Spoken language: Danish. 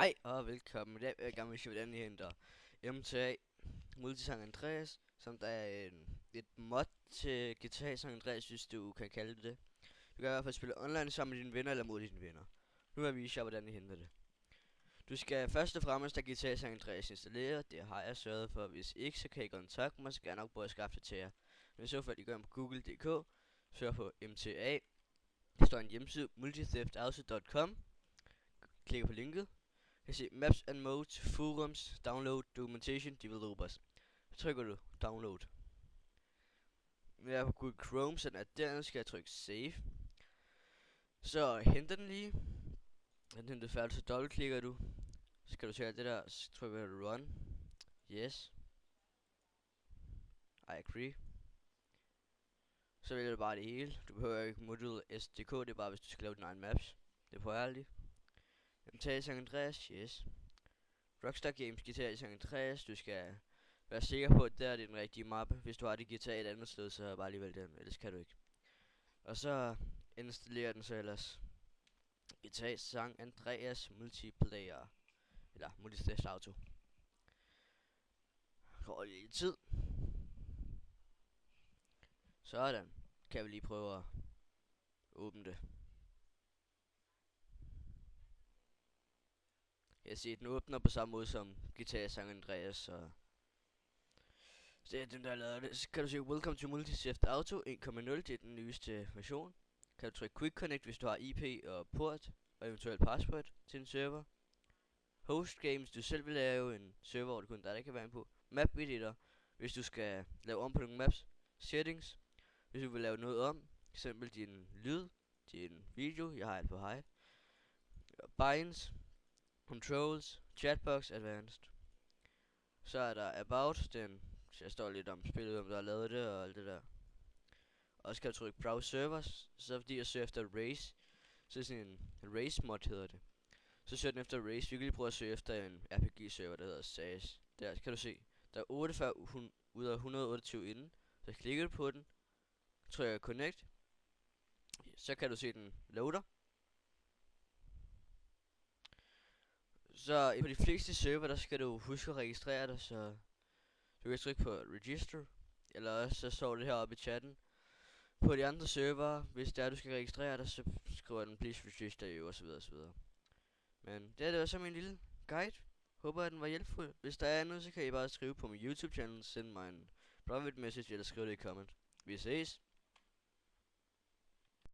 Hej og velkommen. I dag vil jeg gerne vise, hvordan I henter MTA Multisang Andreas, som der er et mod til GTA San Andreas, hvis du kan kalde det det. Du kan i hvert fald spille online sammen med dine venner eller mod dine venner. Nu vil jeg vise jer, hvordan I henter det. Du skal først og fremmest have GTA San Andreas installeret. Det har jeg sørget for. Hvis ikke, så kan I kontakte mig, så skal jeg nok prøve at skaffe det til jer. Men i så fald, I går ind på google.dk, søg på MTA. Der står en hjemmeside, multitheftautho.com. Klikker på linket. Jeg kan se Maps and Modes, Forums, Download, Documentation, Developers. Så trykker du Download. Nu er jeg på Google Chrome, så den er der. Skal jeg trykke Save. Så henter den lige. Den henter færdigt, så dobbeltklikker du. Så skal du se alt det der, så trykker du Run. Yes. I agree. Så vælger du bare det hele. Du behøver ikke module SDK, det er bare hvis du skal lave dine egne maps. Det prøver jeg aldrig. MTA San Andreas, yes. Rockstar Games GTA San Andreas, du skal være sikker på, at det er den rigtige mappe. Hvis du har det GTA et andet sted, så bare lige vælg den, ellers kan du ikke. Og så installerer den så ellers GTA San Andreas Multiplayer, eller Multitheft Auto. Går lidt tid. Sådan. Kan vi lige prøve at åbne det. Jeg ser, den åbner på samme måde som GTA San Andreas, så det er den der lavet det. Så kan du se Welcome to Multitheft Auto 1.0, det er den nyeste version. Kan du trykke Quick Connect, hvis du har IP og port, og eventuelt password til en server. Host Games, du selv vil lave en server, hvor det kun der kan være en på. Map Editor, hvis du skal lave om på nogle maps. Settings, hvis du vil lave noget om, eksempel din lyd, din video, jeg har alt på high. Binds, Controls, Chatbox Advanced. Så er der About, der står lidt om spillet, om der har lavet det og alt det der. Og så kan du trykke Browse Servers, så fordi jeg søger efter Race, så er sådan en Race mod hedder det. Så søger den efter Race, vi kan lige prøve at søge efter en RPG server, der hedder SAS. Der kan du se, der er 48 ud af 128 inden, så klikker du på den, trykker Connect, så kan du se den loader. Så på de fleste server, der skal du huske at registrere dig, så du kan trykke på Register, eller også så står det heroppe i chatten. På de andre server, hvis det er du skal registrere dig, så skriver den please register you osv. osv. Men det var så min lille guide. Håber at den var hjælpfuld. Hvis der er noget, så kan I bare skrive på min YouTube channel, sende mig en private message eller skrive det i comment. Vi ses.